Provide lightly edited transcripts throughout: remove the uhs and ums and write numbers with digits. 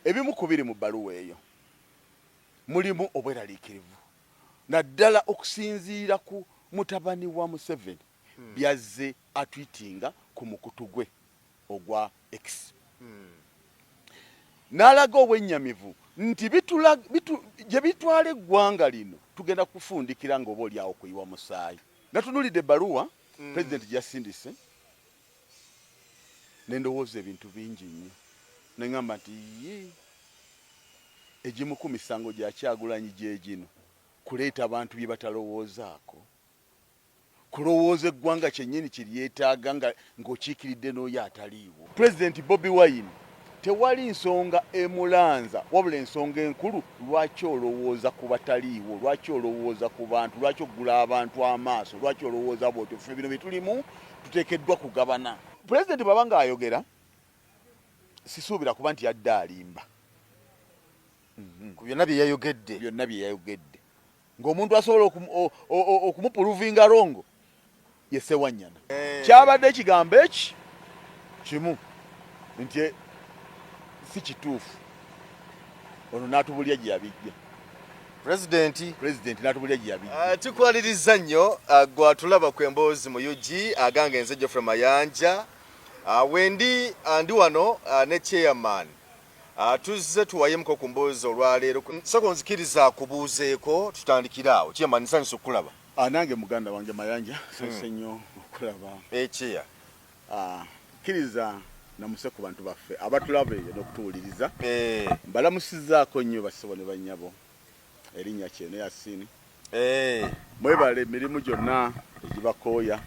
ebimu kubiri mu bbaluwa eyo mulimu obweraliikirivu naddala okusinziira ku mutabani wa Museveni byazze atwitinga ku mukutu gwe ogwa X n'alaga obwennyamivu nti gye bitwala eggwanga lino tugenda kufundikira ng'oba oli awo kuyiwa musaayi. Natunulidde ebbaluwa pulezidenti gy'asindise ne ndowooza ebintu bingi nnyo ne ŋŋamba nti egimu ku misango gya Kyagulanyi gye gino kuleeta abantu bye batalowoozaako, kulowooza eggwanga kyennyini kiryetaaga ng'okiikiridde n'oyo ataliiwo. Pulezidenti Bobi Wine tewali nsonga emulanza wabula ensonga enkulu lwaki olowooza ku bataliiwo, lwaki olowooza ku bantu, lwaki oggula abantu amaaso, lwaki olowooza bw'otyo. Ffe bino bye tulimu tuteekeddwa kugabana. Pulezidenti bw'aba ng'ayogera sisuubira kuba nti yadde alimba ku byonna bye yayogedde ng'omuntu asobola okumupuluvinga rongo ye Ssewanyana. Kyabadde ekigambo eki kimu nti si kituufu, ono n'atubulya gye yabijja. Pulezidenti n'atubulya gye yabijja. Tukwaliriza nnyo gwatulaba ku emboozi mu UG agange nze Geoffrey Mayanja wendi andi wano ne chairman tuzze tuwayemuko ku mboozi olwaleero. Soko nzikiriza kubuuzeeko tutandikira awo. Chairman nsanyusa okulaba. Nange muganda wange Mayanja nsanyuse nnyo okulaba. Chair. Kkiriza namuse ku bantu baffe abatulaba n'okutuwuliriza. Mbalamusizzaako nnyo bassebo ne bannyabo erinnya Kyene Yasini. Mwebale emirimu gyonna egibakooya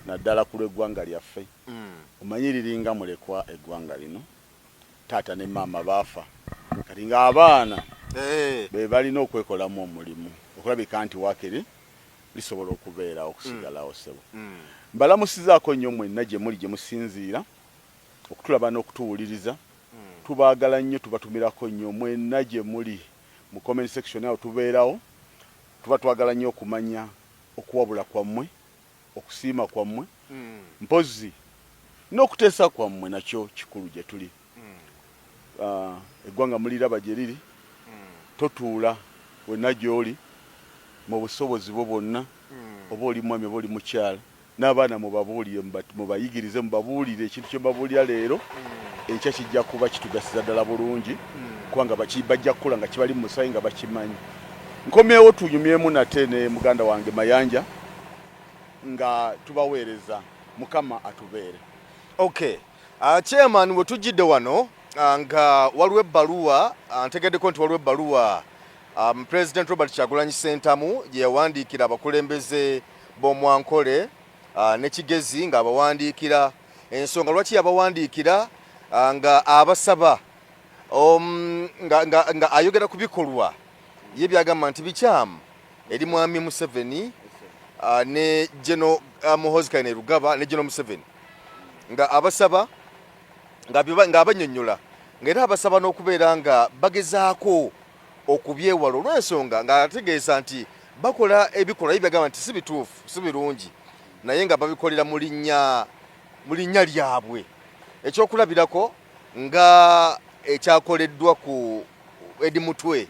naddala ku lw'eggwanga lyaffe. Omanyi liringa mulekwa eggwanga lino taata ne maama baafa kati ng'abaana be balina okwekolamu omulimu okulabika nti waakiri lisobola okubeerawo okusigalawo ssebo. Mbalamusizaako nnyo mwenna gye muli gye musinziira okutulaba n'okutuwuliriza. Tubaagala nnyo, tubatumirako nnyo mwenna gye muli mu comment section awo tubeerawo. Tuba twagala nnyo okumanya okuwabula kwammwe, okusiima kwammwe, mpozi n'okuteesa kwammwe nakyo kikulu gye tuli. Eggwanga muliraba gye liri, totuula wenna gy'oli mu busobozi bwo bwonna, oba oli mwami oba oli mukyala, n'abaana mubabuulire, mubayigirize, mubabuulire ekintu kye mubabuulira leero enkya kijja kuba kitugasiza ddala bulungi kubanga bajja kukula nga kibali mu musaayi nga bakimanyi. Nkomyewo tunyumyemu nate ne muganda wange Mayanja nga tubaweereza Mukama atubeere. Okay. Chairman we tujjidde wano nga waliwo ebbaluwa ntegeddeko nti waliwo ebbaluwa President Robert Kyagulanyi Ssentamu gye yawandiikira abakulembeze b'Omwankole ne Kigezi ng'abawandiikira ensonga lwaki yabawandiikira nga abasaba nga ayogera ku bikolwa ye byagamba nti bikyamu eri Mwami Museveni ne General Muhoozi Kainerugaba ne General Museveni nga abasaba nga abannyonnyola ng'era abasaba n'okubeera nga bagezaako okubyewala olw'ensonga ng'ategeeza nti bakola ebikolwa ye byagamba nti si bituufu si birungi naye nga babikolera mu linnya lyabwe. Ekyokulabirako nga ekyakoleddwa ku Edi Mutwe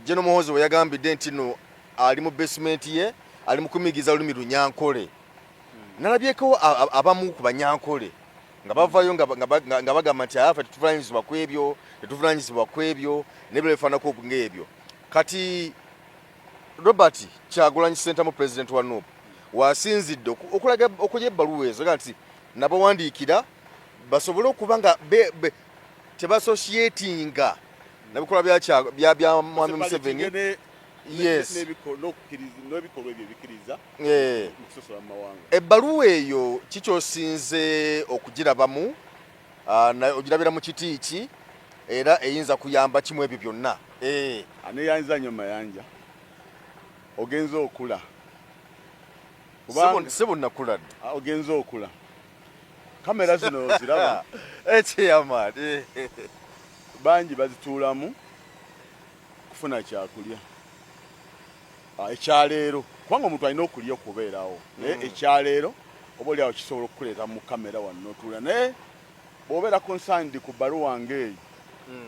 General Muhoozi we yagambidde nti no ali mu basement ye ali mu kumigiza olulimi Lunyankole. Nalabyeko abamu ku Banyankole nga bavayo nga bagamba nti afa tetuvunanyizibwa ku ebyo nebyefaanako ng'ebyo. Kati Robert Kyagulanyi Ssentamu President wa NUP wasinzidde okulaga okulya ebbaluwa ezo nti nabawandiikira basobole okuba nga tebasosietinga nabikolwa bya Mwami Museveni. Yes. N'ebikolwa ebyo bikiriza okusosola mu mawanga. Ebbaluwa eyo kikyosinze okugirabamu ogirabira mu kiti ki era eyinza kuyamba kimu ebyo byonna. Aneyanza nnyo Mayanja ogenza okula sebo nakula ogenza okula kamera zino ziraba Chairman bangi bazituulamu kufuna kyakulya. Ekyaleero kubanga omuntu alina okulya okubeerawo naye ekyaleero oba oli awo kisobola okukuleeta mu kamera wano n'otuula naye bw'obeera concerned ku bbaluwa ng'eyo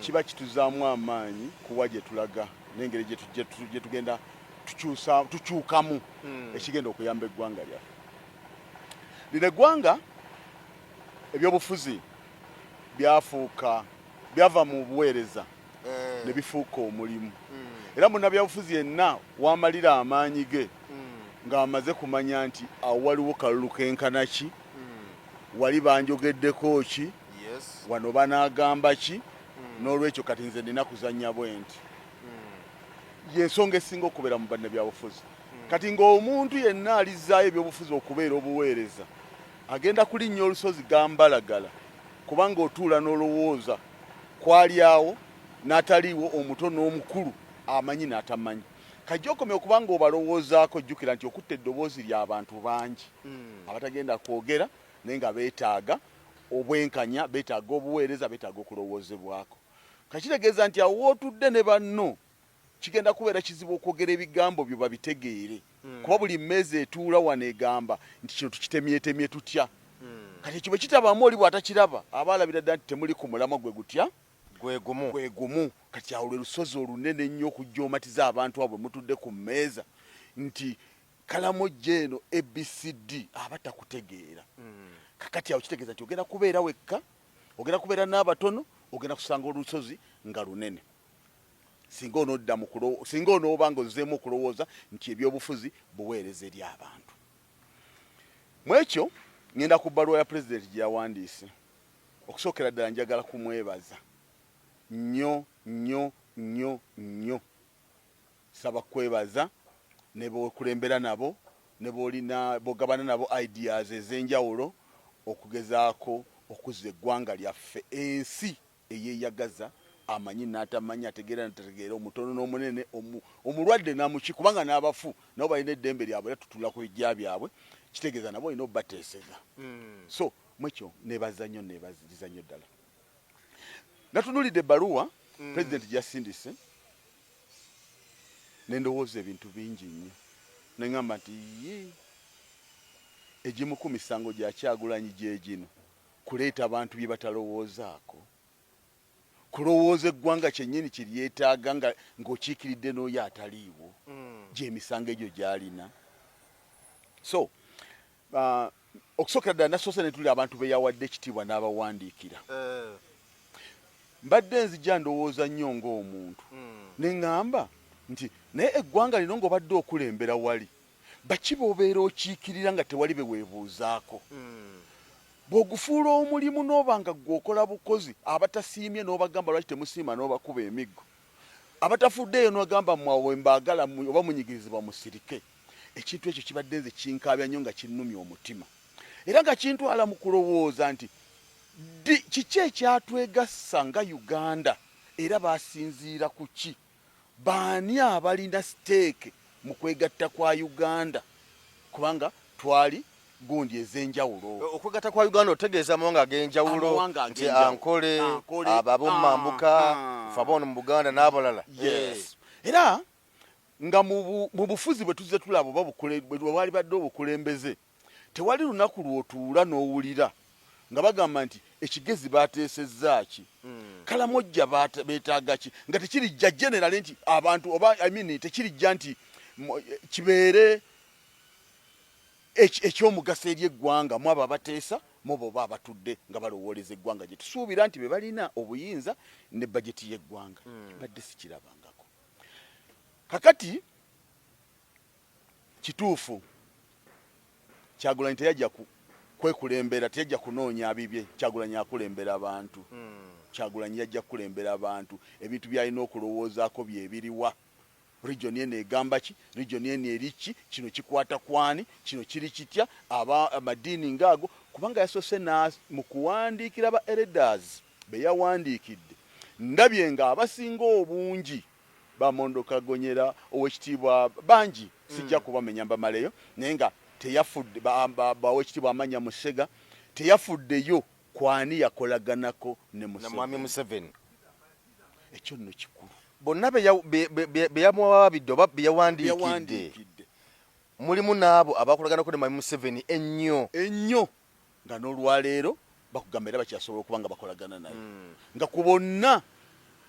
kiba kituzaamu amaanyi kuwa gye tulaga n'engeri gye tugenda tukyukamu ekigenda okuyamba eggwanga lyaffe. Lino eggwanga ebyobufuzi byava mu buweereza ne bifuuka omulimu. Era munnabyabufuzi yenna wamalira amaanyi ge ng'amaze kumanya nti awo waliwo kalulu kenkana ki, wali banjogeddeko ki, wano banaagamba ki, n'olwekyo kati nze nina kuzannya bwe nti. Y'ensonga esinga okubeera mu bannabyabufuzi. Kati ng'omuntu yenna alizzaayo ebyobufuzi okubeera obuweereza, agenda kulinnya olusozi gambalagala, kubanga otuula n'olowooza kwali awo n'ataliiwo, omuto n'omukulu, amanyi n'atamanyi. Kajja okomye okubanga obalowoozaako, jjukira nti okutta eddoboozi ly'abantu bangi abatagenda kwogera naye nga beetaaga obwenkanya, beetaaga obuweereza, beetaaga okulowoozebwako. Kakitegeeza nti awo wootudde ne banno kigenda kubeera kizibu okwogera ebigambo byo babitegeere, kuba buli mmeeza etuula wano egamba nti kino tukitemyetemye tutya. Kati ekyo bwe kitabaamu oli bw'atakiraba aba alabira ddala nti temuli ku mulamwa gwe gutya gwe gumu. Kati awo lwe lusozi olunene ennyo okujoomatiza abantu abo mutudde ku mmeeza nti Kalamoja eno ABCD aba takutegeera. Kakati awo kitegeeza nti ogenda kubeera wekka, ogenda kubeera n'abatono, ogenda kusanga olusozi nga lunene. Singa onooba ng'ozzeemu okulowooza nti ebyobufuzi buweereza eri abantu. Mu ekyo ngenda ku bbaluwa ya pulezidenti gye yawandiise. Okusookera ddala njagala kumwebaza nnyo nnyo nnyo nnyo. Saba kwebaza ne b'okulembera nabo, ne b'ogabana nabo ideas ez'enjawulo okugezaako okuzza eggwanga lyaffe, ensi eyeeyagaza, amanyi n'atamanyi, ategeera n'atategeera, omutono n'omunene, omulwadde n'amuki, kubanga n'abafu nabo balina eddembe lyabwe era tutula ku bijja byabwe, kitegeeza nabo olina obbateeseza. So mwekyo neebaza nnyo, neebaziriza nnyo ddala. Natunuulidde ebbaluwa pulezidenti gye yasindise, ne ndowooza ebintu bingi nnyo, ne ŋŋamba nti egimu ku misango gya Kyagulanyi gye gino kuleeta abantu bye batalowoozaako, kulowooza eggwanga kyennyini kiryetaaga ng'okiikiridde n'oyo ataliiwo, gy'emisango egyo gy'alina. So okusookera ddala nasoose ne tulira abantu be yawadde ekitiibwa n'abawandiikira. Mbadde nzija ndowooza nnyo ng'omuntu, ne ŋŋamba nti naye eggwanga lino ng'obadde okulembera wali, baki b'obeera okiikirira nga tewali be weebuuzaako? Bw'ogufuula omulimu n'oba nga gw'okola bukozi, abatasiimye n'obagamba lwaki temusiima n'obakuba emiggo, abatafuddeeyo n'ogamba mwawe mbaagala oba munyigirizibwa musirike. Ekintu ekyo kibadde nze kinkaabya nnyo nga kinnumya omutima, era nga kintwala mu kulowooza nti kiki ekyatwegassa nga Uganda, era baasinziira ku ki? Baani abalina siteeke mu kwegatta kwa Uganda? Kubanga twali gundi ez'enjawulo. Okwegatta kwa Uganda otegeeza amawanga ag'enjawulo nti Ankole, Ababomambuka, Fabon mu Buganda n'abalala. Yes. Era nga mu bufuzi bwe tuzze tulaba oba bwe wali badde obukulembeze, tewali lunaku lw'otuula n'owulira nga bagamba nti ekigezi baateesezza ki, Kalamoja beetaaga ki, nga tekirijja generale nti abantu oba tekirijja nti kibeere ekyomugaso eri eggwanga mu abo abateesa mu bo oba abatudde nga balowooleza eggwanga gye tusuubira nti be balina obuyinza ne bajeti y'eggwanga. Badde sikirabangako. Kakati kituufu Kyagulanyi teyajja kwekulembera, teyajja kunoonya bibye. Kyagulanyi akulembera abantu. Kyagulanyi yajja kukulembera abantu, ebintu byalina okulowoozaako byebiriwa. Region eno egamba ki, region eno eri ki, kino kikwata kwani, kino kiri kitya, amadiini ngaago, kubanga yasoose mu kuwandiikira ba elders be yawandiikidde, ndabye nga abasinga obungi Bamondo Kagonyera, Owekitiibwa bangi, sijja kubamenya mbamaleyo, naye nga teyafudde Owekitiibwa Amanya Musega teyafuddeyo kwani yakolaganako ne Mwami Museveni. Ekyo nno kikulu. Bonna be yamuwabidde oba be yawandiikidde mulimu n'abo abakolaganako ne Mwami Museveni ennyo nga n'olwaleero bakugamba era bakyasobola okuba nga bakolagana naye, nga ku bonna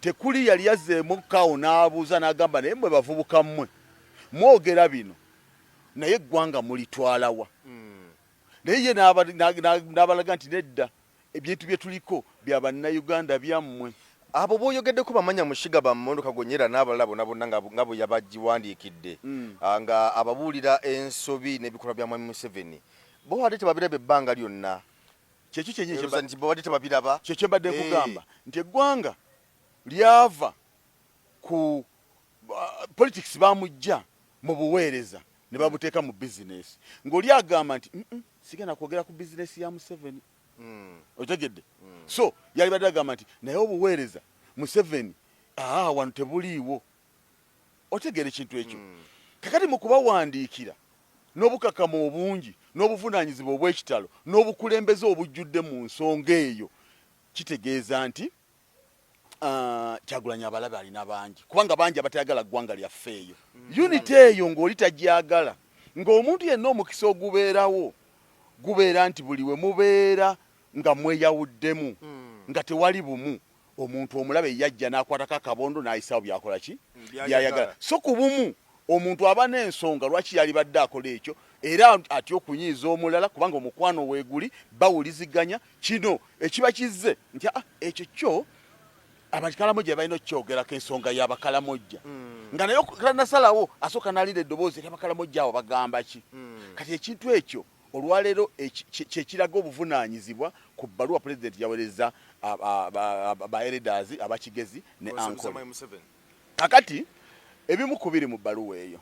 tekuli yali yazzeemu kawo n'abuuza n'agamba naye mmwe bavubuka mmwe mwogera bino naye eggwanga mulitwalawa naye ye n'abalaga nti nedda ebintu bye tuliko bya bannayuganda byammwe. abo booyogeddeko bamanya mushiga bammwe Kagonyera n'abalala bonna nga bwe yabagiwandiikidde nga ababuulira ensobi n'ebikolwa bya Mwami Museveni bo ate tebabiraba ebbanga lyonna. Kyekyo kyennyini wadde tebabiraba kyekyo mbadde nkugamba nti eggwanga lyava ku politics bamujja mu buweereza ne bamuteeka mu bizinesi ng'oli agamba nti sigenda kwogera ku bizinesi ya Museveni. Otegedde? So yali badde agamba nti naye obuweereza Museveni wano tebuliiwo. Otegere ekintu ekyo. Kakati mu kubawandiikira n'obukakamu obungi n'obuvunaanyizibwa obw'ekitalo n'obukulembeze obujjudde mu nsonga eyo kitegeeza nti Kyagulanyi abalabe alina bangi kubanga bangi abatayagala ggwanga lyaffe eyo. Unity eyo ng'oli tagyagala ng'omuntu yenna omukisa ogubeerawo gubeera nti buli we mubeera nga mweyawuddemu nga tewali bumu omuntu omulabe yajja n'akwatako akabondo n'ayisawo byakola ki byayagala. So ku bumu omuntu aba n'ensonga lwaki yali badde akola ekyo era atya okunyiiza omulala kubanga omukwano weeguli bawuliziganya kino ekiba kizze nti ekyo kyo abakalamojja balina okukyogerako ensonga y'abakalamojja nga naye nasalawo asooka n'alira eddoboozi ery'abakalamojja abo bagamba ki. Kati ekintu ekyo olwaleero kyekiraga obuvunaanyizibwa ku bbaluwa pulezidenti yaweereza ba elders abakigezi ne ankole. Kakati ebimu ku biri mu bbaluwa eyo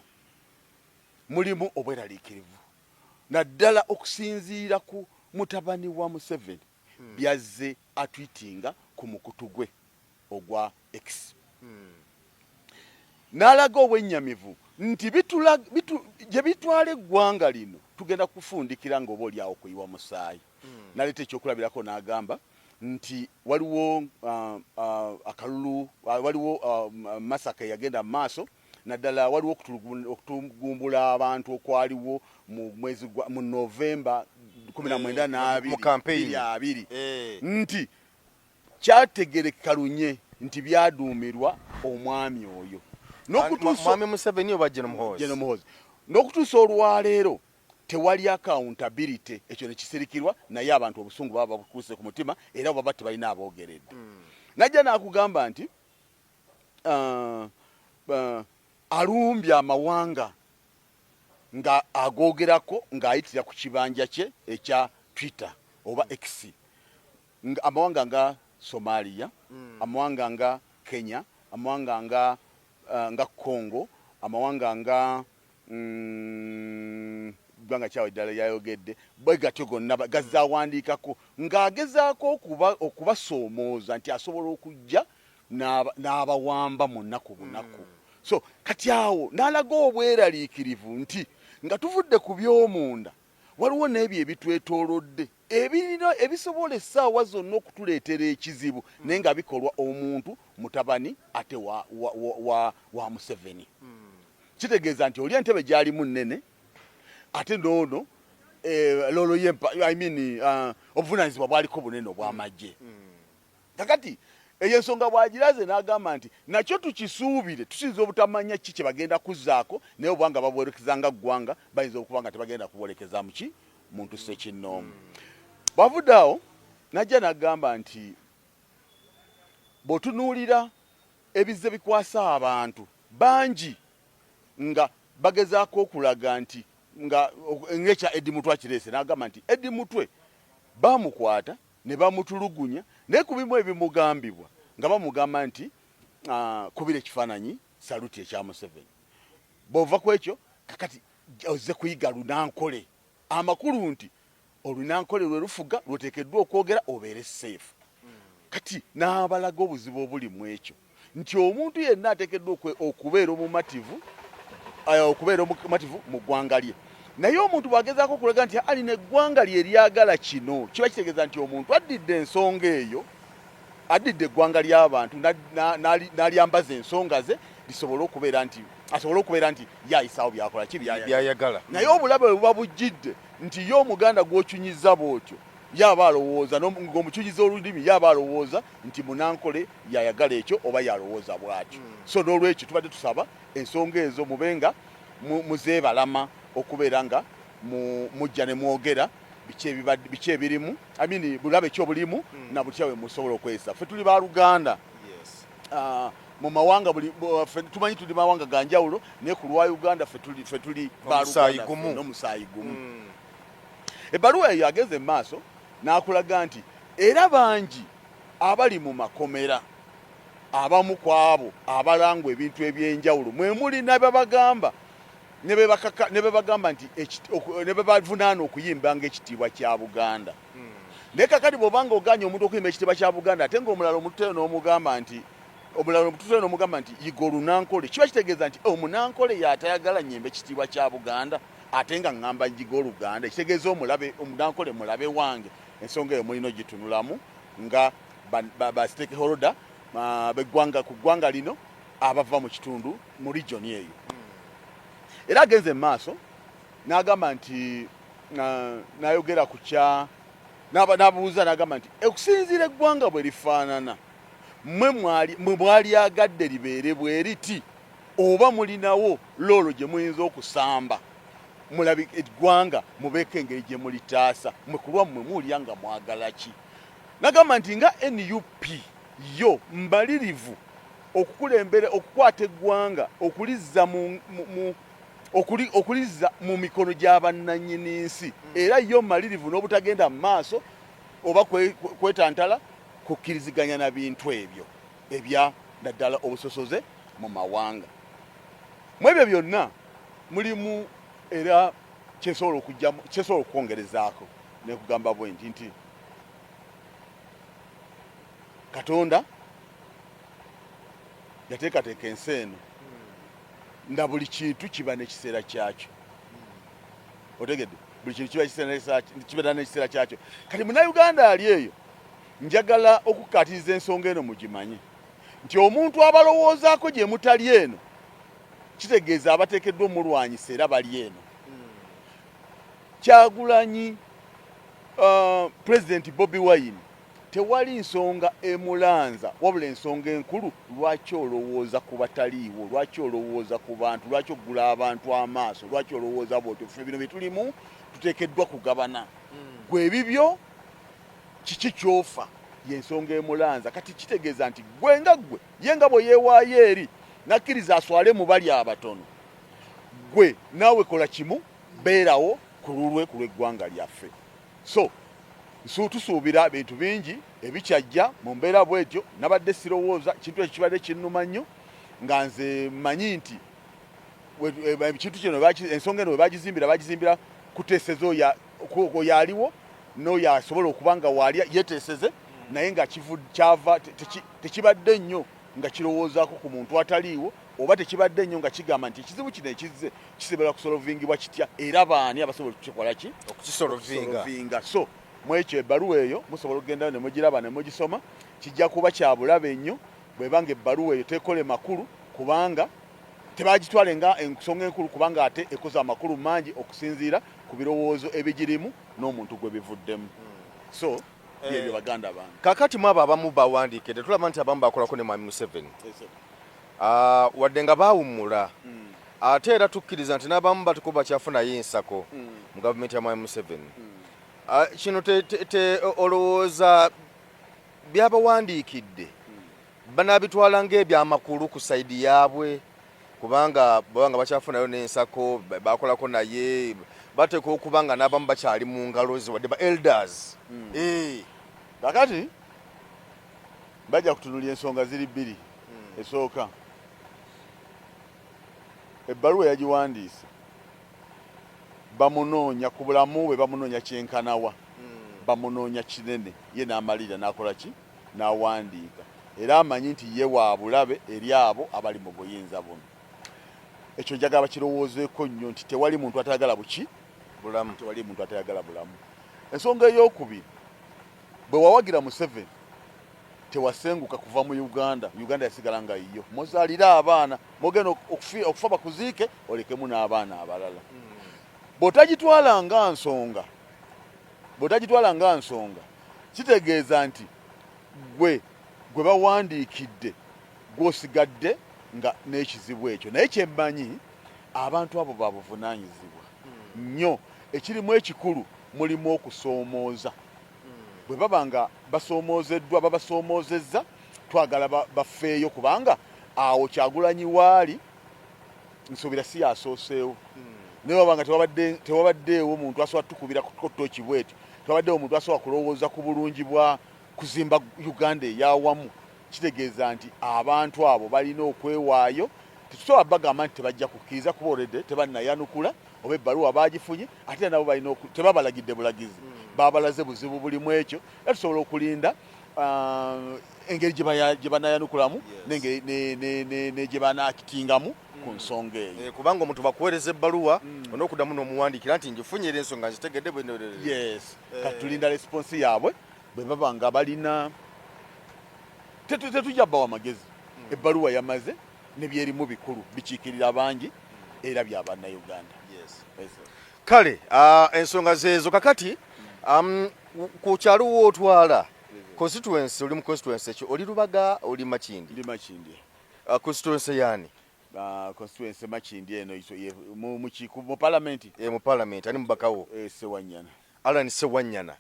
mulimu obweraliikirivu naddala okusinziira ku mutabani wa Museveni byazze atwitinga ku mukutu gwe ogwa X. N'alaga obwennyamivu nti gye bitwala eggwanga lino tugenda kufundikira ng'oba oli awo kuyiwa musaayi. Naleeta ekyokulabirako n'agamba nti waliwo akalulu waliwo masaka yagenda mu maaso naddala waliwo okutugumbula abantu okwaliwo mu mwezi mu Novemba 19 mu campaign 2020 nti kyategerekeka lunye nti byaduumirwa omwami oyo Mwami Museveni oba General Muhoozi n'okutuusa olwaleero tewali accountability. Ekyo ne kisirikirwa naye abantu obusungu baba babukuuse ku mutima era baba tebalina aboogeredde. Najja n'akugamba nti alumbye amawanga nga agoogerako ng'ayitira ku kibanja kye ekya Twitter oba X. Amawanga nga Somalia, amawanga nga Kenya, amawanga nga Congo, amawanga nga ggwanga kyawe ddala yayogedde bwe gatyo gonna gazaawandiikako ng'agezaako okubasoomooza nti asobola okujja n'abawamba mu nnaku bunaku. So kati awo n'alaga obweraliikirivu nti nga tuvudde ku by'omunda waliwo n'ebyo ebitwetoolodde ebisobola essaawa zonna okutuleetera ekizibu naye nga bikolwa omuntu mutabani ate wa Museveni. Kitegeeza nti oli entebe gy'alimu nnene ate noono lolo yempa obuvunaanyizibwa bwaliko bunene obw'amagye. Kakati eyo ensonga bw'agiraze n'agamba nti nakyo tukisuubire tusinza obutamanya ki kye bagenda kuzzaako naye obwanga babwolekeza nga ggwanga bayinza okuba nga tebagenda kubwolekeza mu ki muntu ssekinnoomu. Bw'avudde awo najja n'agamba nti bw'otunuulira ebizze bikwasa abantu bangi nga bagezaako okulaga nti ng'ekya Eddie Mutwe akireese n'agamba nti Eddie Mutwe bamukwata ne bamutulugunya naye ku bimu ebimugambibwa nga bamugamba nti kubira ekifaananyi saluti ekya Museveni. Bw'ova ku ekyo kakati ozze kuyiga Lunankole amakulu nti olunankole lwe lufuga lwoteekeddwa okwogera obeere safe. Kati n'abalaga obuzibu obuli mu ekyo nti omuntu yenna ateekeddwa okubeera omumativu mu ggwanga lye naye omuntu bw'agezaako okulaga nti alina eggwanga lye eryagala kino kiba kitegeeza nti omuntu addidde ensonga eyo addidde eggwanga ly'abantu n'alyambaza ensonga ze lisobole okubeera nti yayisaawo byakola ki byayagala. Naye obulabe bwe buba bujjidde nti ye omuganda gw'okyunyiza bw'otyo yaba alowooza ng'omukyuyiza olulimi yaba alowooza nti Munankole yayagala ekyo oba yalowooza bw'atyo. So n'olwekyo tubadde tusaba ensonga ezo mubenga muzeebalama okubeera nga mujja ne mwogera biki ebirimu bulabe ki obulimu na butya bwe musobola okwesa. Ffe tuli baluganda mu mawanga tumanyi tuli mawanga ga njawulo naye ku lwa Uganda ffe tuli baluganda n'omusaayi gumu. Ebbaluwa eyo ageze mu maaso n'akulaga nti era bangi abali mu makomera abamu ku abo abalangwa ebintu ebyenjawulo mwe muli ne babagamba ne bebagamba nti ne bebavunaana okuyimbanga ekitiibwa kya Buganda. Naye kakati bw'obanga oganye omuntu okuyimba ekitiibwa kya Buganda ate ng'omulala omututeo n'omugamba nti yiga Olunankole, kiba kitegeeza nti Omunankole y'atayagala nnyimba ekitiibwa kya Buganda ate nga ngamba njiga Oluganda. Ekitegeeza Omunankole mulabe wange. Ensonga eyo mulina gitunulamu nga ba stakeholder beggwanga ku ggwanga lino abava mu kitundu mu region eyo. Era agenze mu maaso n'agamba nti n'ayogera ku kya n'abuuza n'agamba nti okusinziira eggwanga bwe lifaanana mwe mwalyagadde libeere bwe riti oba mulinawo loolo gye muyinza okusamba mulabi eggwanga mubeeko engeri gye mulitaasa mwe ku lwammwe muwulira nga mwagala ki. N'agamba nti nga NUP yo mbalirivu okukulembera okukwata eggwanga okulizza mu mikono gy'abannannyini nsi era yo malirivu n'obutagenda mu maaso oba kwetantala kukkiriziganya na bintu ebyo ebya naddala obusosoze mu mawanga. Mu ebyo byonna mulimu era kyesobola okwongerezaako nekugamba bwe nti Katonda yateekateeka ensi eno na buli kintu kiba n'ekiseera kyakyo. Otegedde buli kintu kiba n'ekiseera kyakyo. Kati Munnayuganda ali eyo njagala okukkaatiriza ensonga eno mugimanye nti omuntu abalowoozaako gye mutali eno kitegeeza abateekeddwa omulwanyisa era bali eno. Kyagulanyi President Bobi Wine tewali nsonga emulanza wabula ensonga enkulu lwaki olowooza ku bataliiwo, lwaki olowooza ku bantu, lwaki oggula abantu amaaso, lwaki olowooza bwotyo. Ffe bino bye tulimu tuteekeddwa kugabana. Gwe ebibyo kiki kyofa yensonga emulanza. Kati kitegeeza nti gwe nga gwe ye nga bwe yeewaayo eri nakkiriza aswale mu bali abatono, gwe naawe kola kimu beerawo ku lulwe ku lw'eggwanga lyaffe. So tusuubira bintu bingi ebikyajja mu mbeera bwetyo. Nabadde sirowooza kintu ekyo kibadde kinnuma nnyo nga nze mmanyi nti ekintu kino ensonga eno bagizimbira kuteeseza oyo aliwo n'oyo asobola okuba nga waali yeteeseze naye nga kyava tekibadde nnyo nga kirowoozaako ku muntu ataliiwo oba tekibadde nnyo nga kigamba nti ekizibu kino ekizze kisobola kusolovingibwa kitya era baani abasobola okukikola ki okukisolovinga. So mwekyo ebbaluwa eyo musobola okugenda ne mugiraba ne mugisoma. Kijja kuba kya bulabe nnyo bwebanga ebbaluwa eyo tekole makulu kubanga tebagitwale nga ensonga enkulu kubanga ate ekoze amakulu mangi okusinziira ku birowoozo ebigirimu n'omuntu gwe bivuddemu. So byebyo baganda bange. Kakati mwabo abamu bawandiikidde tulaba nti abamu bakolako ne Mwami Museveni wadde nga baawummula ate era tukkiriza nti n'abamu batukuba kyafunayo ensako mu gavumenti ya Mwami Museveni. Kino olowooza byabawandiikidde banaabitwala ng'ebyamakulu ku sayidi yaabwe kubanga bwanga bakyafunayo n'ensako bakolako naye bateeka okuba nga n'abamu bakyali mu ngalo ze wadde ba elders. Kakati bajja kutunulya ensonga ziri bbiri. Esooka ebbaluwa yagiwandiise bamunoonya ku bulamu bwe bamunoonya kyenkanawa bamunoonya kinene ye n'amalira n'akola ki n'awandiika era amanyi nti ye wa bulabe eri abo abali mu buyinza buno. Ekyo njagala bakirowoozeeko nnyo nti tewali muntu atayagala bulamu. Tewali muntu atayagala bulamu. Ensonga ey'okubiri bwe wawagira Museveni tewasenguka kuva mu Uganda yasigala nga yiyo muzaalira abaana mogenda okufa bakuziike olekemu n'abaana abalala. Bw'otagitwala nga nsonga bw'otagitwala nga nsonga kitegeeza nti gwe bawandiikidde gw'osigadde nga n'ekizibu ekyo. Naye kyemmanyi abantu abo babuvunaanyizibwa nnyo. Ekirimu ekikulu mulimu okusoomooza. Bwe baba nga basoomoozeddwa babasoomozezza, twagala bafeeyo kubanga awo Kyagulanyi waali nsuubira si yasooseewo. Naye waba nga tewabaddeewo muntu asobola tukubira kotooki bweti, tewabaddeewo muntu asobola kulowooza ku bulungi bwa kuzimba Uganda ey'awamu. Kitegeeza nti abantu abo balina okwewaayo. Tetusobola bagamba nti tebajja kukkiriza kuba olredde tebannayanukula oba ebbaluwa baagifunye, ate nabo balina tebabalagidde bulagizi, baabalaze buzibu bulimu ekyo. Era tusobola okulinda engeri gye banayanukulamu ne gye banaakitingamu ku nsonga eyo. Kubanga omuntu bakuweereza ebbaluwa on'okuddamu n'omuwandiikira nti njifunye era ensonga nzitegedde. Yes, kati tulinda responsi yaabwe bwe baba nga balina. Tetujja bbawa magezi. Ebbaluwa yamaze nebyerimu bikulu bikiikirira bangi era bya bannayuganda. Kale ensonga zeezo kakati ku kyalo wootwala constituency, oli mu constituency ekyo oli Lubaga oli Makindi? Ndi Makindi. Constituency yaani? Constituency Makindi eno mu parliament. Mu parliament ani mubakawo? Sewanyana. Alan Sewanyana.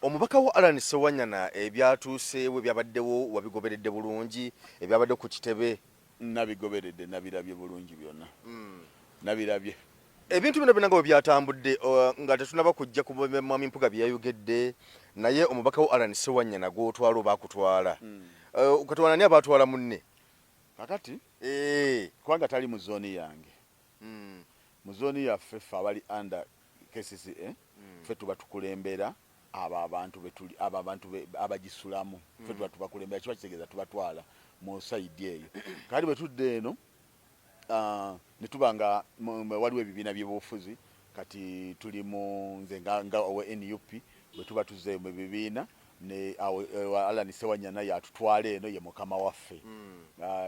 Omubaka wa Alan Sewanyana ebyatuuseewo ebyabaddewo wabigoberedde bulungi, ebyabadde ku kitebe? Nabigoberedde, nabirabye bulungi byonna. Nabirabye. Ebintu bino byonna nga bwe byatambudde nga tetunaba kujja ku Mwami Mpuga bye yayogedde, naye omubaka wa Alan Sewanyana gw'otwala oba akutwala. Katwala ani abaatwala munne? Kakati? Kubanga tali mu zooni yange. Mu zooni yaffe ffe abali under KCCA, ffe tuba tukulembera abantu abagisulamu. Ffe tuba tubakulembera, kiba kitegeeza tubatwala mu sayidi eyo. Kati bwe tudde eno ne tuba nga waliwo ebibiina by'obufuzi, kati tuli mu nze nga owe NUP, bwe tuba tuzze mu bibiina ne Alan Sewanyana yatutwala eno ye mukama waffe.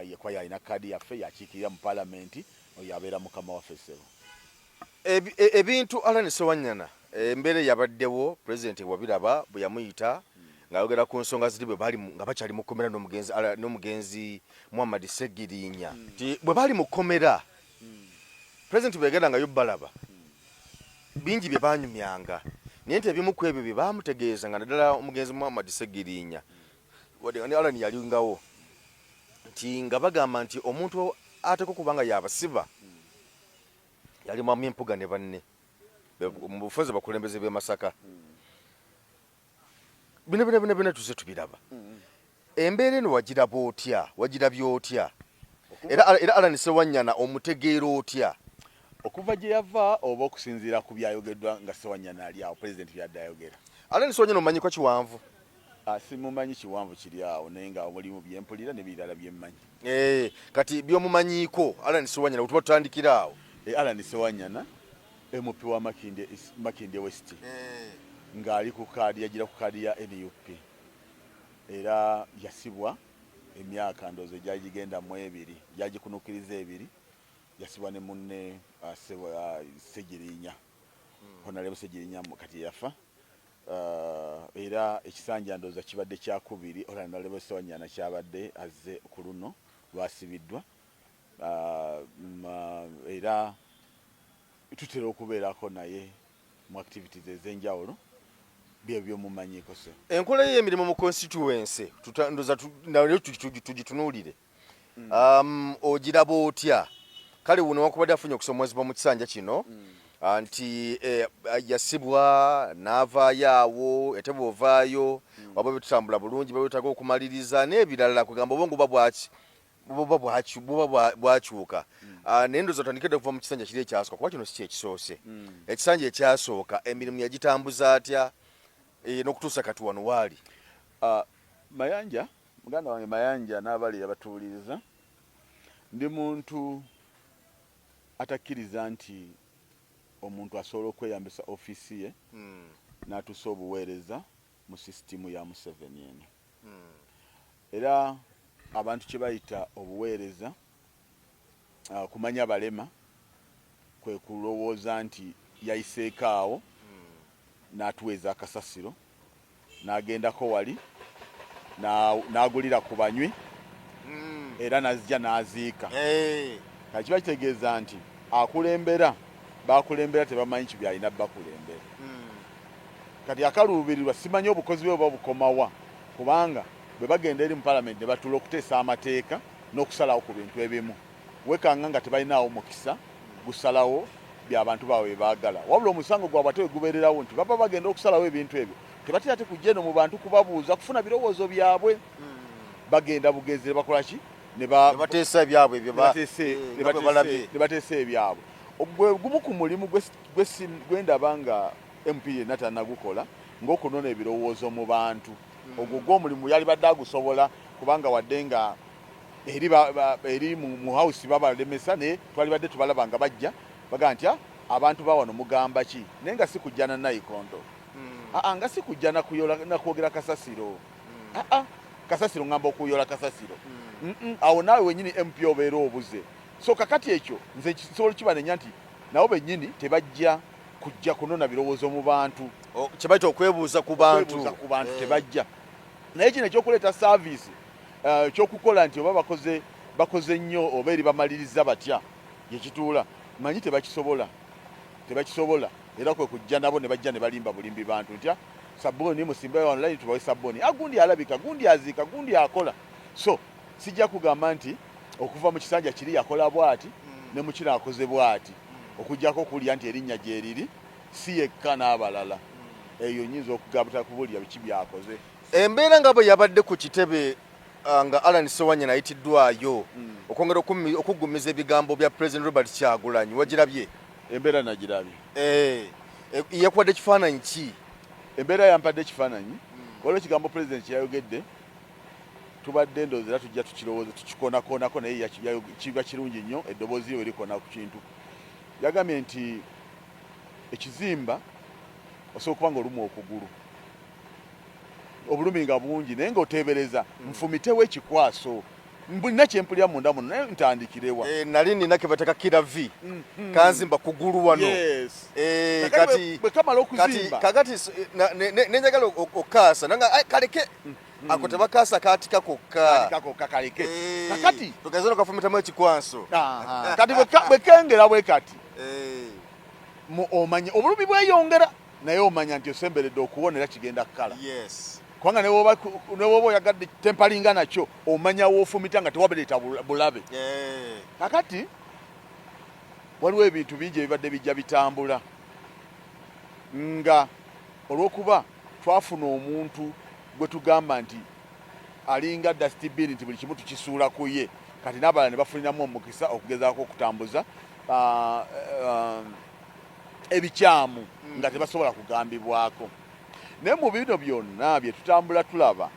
Yekuba yalina kadi yaffe yakiikirira mu palamenti, oyo abeera mukama waffe Sebo. Ebintu Alan Sewanyana embeera yabaddewo pulezidenti wabiraba bwe yamuyita ng'ayogera ku nsonga ziri bwe bali nga bakyali mu kkomera n'omugenzi Muhammad Segirinya. Bwe bali mu kkomera pulezidenti bwe yagendangayo balaba bingi bye baanyumyanga, naye nti ebimu ku ebyo bye baamutegeeza nga naddala omugenzi Muhammad Segirinya wadde nga ne Alan yalingawo nti nga bagamba nti omuntu ateko kubanga yabasiba yali Mwami Mpuga ne banne mu bufuzi bakulembeze b'e Masaka. Bino tuze tubiraba. Embeera eno wagiraba otya? Wagirabye otya? Era Alan Sewanyana omutegeera otya? Okuva gye yava oba okusinziira ku byayogeddwa nga Sewanyana ali awo pulezidenti byadde ayogera? Alan Sewanyana omanyi ko kiwanvu? Simumanyi kiwanvu kiri awo naye nga mulimu byempulira n'ebirala byemmanyi. Kati by'omumanyiiko Alan Sewanyana bwe tuba tutandikira awo. Alan Sewanyana MP wa Makindye West ng'ali ku kaadi, yagira ku kaadi ya NUP era yasibwa emyaka ndoozo gyagigenda mu 2 gyagikunukiriza 2, yasibwa ne munne Segirinya, Honorable Segirinya kati yafa. Era ekisanja ndooza kibadde kyakubiri Honorable Sewanyana kyabadde azze ku luno lwasibiddwa. Era tutera okubeerako naye mu activities ez'enjawulo by'omumanyiiko se. Enkola y'emirimu mu constituency tugitunuulire. Ogiraba otya? Kale wuno wakubadde afunye okusomozebwa mu kisanja kino nti yasibwa n'avaayo awo, ate bw'ovaayo waba bitutambula bulungi babetaaga okumaliriza n'ebirala kugamba obwongo buba bwakyuka. Naye ndowooza otandikidde okuva mu kisanja kiri ekyasooka kuba kino si kyekisoose. Ekisanja ekyasooka emirimu yagitambuza atya n'okutuusa kati wano waali? Mayanja, muganda wange Mayanja n'abali abatuuliriza, ndi muntu atakkiriza nti omuntu asobola okweyambisa ofiisi ye n'atuusa obuweereza mu sisitimu ya Museveni eno. Era abantu kye bayita obuweereza kumanya balema kwe kulowooza nti yayiseeko awo n'atuweeza akasasiro n'agendako wali n'agulira ku banywi era n'azija n'aziika. Kati kiba kitegeeza nti akulembera bakulembera tebamanyi kibyalina bakulembera. Kati akaluubirirwa simanyi obukozi bwe oba bukomawa, kubanga bwe bagenda eri mu palamenti ne batuula okuteesa amateeka n'okusalawo ku bintu ebimu, wekanga nga tebalinaawo mukisa gusalawo by'abantu baabwe baagala. Wabula omusango gwabwe ate gubeererawo nti baba bagenda okusalawo ebintu ebyo tebatera ate kujja eno mu bantu kubabuuza kufuna birowoozo byabwe. Bagenda bugezi ne bakola ki? Ne bateesa ebyabwe ebyo ne bateesa ebyabwe. Gumu ku mulimu gwe ndaba nga MP yenna tannagukola ng'okunona ebirowoozo mu bantu. Ogwo gw'omulimu yali badde agusobola, kubanga wadde nga eri mu house babalemesa naye twali badde tubalaba nga bajja baga nti abantu bawano mugamba ki, naye nga si kujja na nayikondo, nga si kujja nakwogera kasasiro, kasasiro ngamba okuyola kasasiro. Awo naawe wenyini MP obeera obuze. So kakati ekyo nze kisobola kibanenya nti nabo bennyini tebajja kujja kunona birowoozo mu bantu, kyebayita okwebuuza ku bantu tebajja. Naye kino ekyokuleeta saaviisi ekyokukola nti oba bakoze nnyo oba eri bamaliriza batya yekituula, manyi tebakisobola. Era kwe kujja nabo ne bajja ne balimba bulimbi bantu nti sabbooni musimbe online tubawe sabbooni, gundi alabika, gundi aziika, gundi akola. So sijja kugamba nti okuva mu kisanja kiri yakola bw'ati ne mu kino akoze bw'ati, okujjako okulya nti erinnya gye riri si yekka n'abalala. Eyo nnyinza okugaba kubulira biki byakoze. Embeera nga bwe yabadde ku kitebe nga Alan Sewanyana ayitiddwayo okwongera okuggumiza ebigambo bya President Robert Kyagulanyi, wagirabye? Embeera nagirabye. Yakuwadde kifaananyi ki? Embeera yampadde kifaananyi. Waliwo ekigambo President kyayogedde tubadde ndowooza era tujja tukirowooza tukikonakonako, naye kiba kirungi nnyo eddoboozi lyo erikona ku kintu. Yagambye nti ekizimba osobola okuba nga olumu okugulu, obulumi nga bungi naye ng'oteebereza nfumitewo ekikwaso, mbulina kyempulira munda muno naye ntandikirewa. Nali nina ke bateka kira v kanzimba kugulu wano. Kati bwe kamala okuzimba kakati nenjagala okukaasa nanga kaleke ako tebakaasa katika kokka kaleke kakati tugeze nokafumitamu ekikwaso kati bwe kengera bwe kati omanye obulumi bweyongera naye omanya nti osemberedde okuwonera kigenda kukala. Kubanga ne woba oyagadde tempalinga nakyo omanya woofumita nga tewabereeta bulabe. Kakati waliwo ebintu bingi ebibadde bijja bitambula nga olw'okuba twafuna omuntu gwe tugamba nti alinga dustbin nti buli kimu tukisuula ku ye, kati n'abalala ne bafuniramu omukisa okugezaako okutambuza ebikyamu nga tebasobola kugambibwako. Naye mu bino byonna bye tutambula tulaba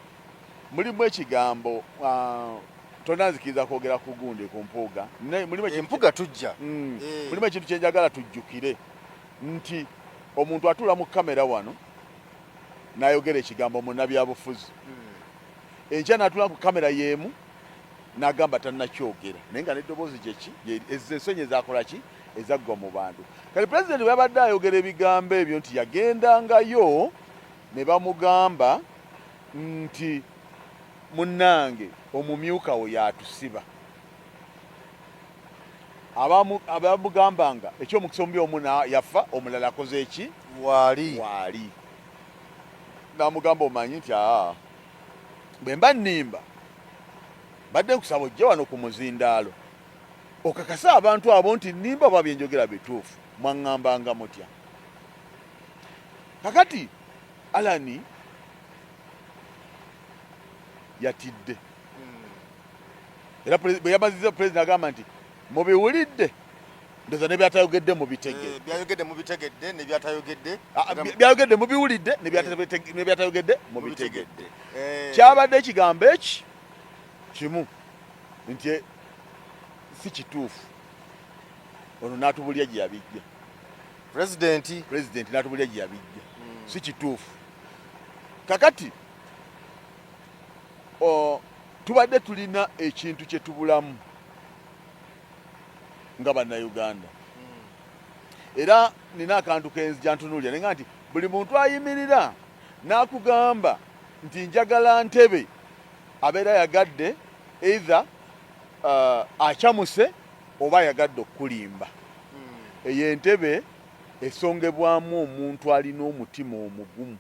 mulimu ekigambo tonanzikiriza kwogera ku gundi ku mpuuga. Empuuga tujja mulimu ekintu kyenjagala tujjukire nti omuntu atuula mu kamera wano n'ayogera ekigambo munnabyabufuzi, enkya n'atuula ku kamera y'emu n'agamba tannakyogera naye nga n'eddoboozi gyeki ensonyi ezakola ki ezaggwa mu bantu. Kati pulezidenti bwe yabadde ayogera ebigambo ebyo nti yagendangayo ne bamugamba nti munnange omumyuka we yatusiba. Abamugambanga ekyomukisa omubi omu yafa, omulala akoze eki waali n'amugamba omanyi nti bwe mba nnimba badde nkusaba ojje wano ku muzindaalo okakasa abantu abo nti nnimba oba byenjogera bituufu, mwaŋŋambanga mutya. Kakati Alani yatidde era bwe yamaziza pulezidenti agamba nti mubiwulidde ndoza ne byatayogedde mubitegedde. Byayogedde mubitegedde ne byatayogedde. Byayogedde mubiwulidde ne byatayogedde mubitegedde. Kyabadde ekigambo eki kimu nti si kituufu. Ono n'atubulya gye yabijja. Pulezidenti n'atubulya gye yabijja. Si kituufu. Kakati tubadde tulina ekintu kye tubulamu nga bannayuganda. Era nina akantu kenzija ntunuulira nenga nti buli muntu ayimirira n'akugamba nti njagala ntebe abeera yagadde either akyamuse oba yagadde okulimba. Eyo entebe esongebwamu omuntu alina omutima omugumu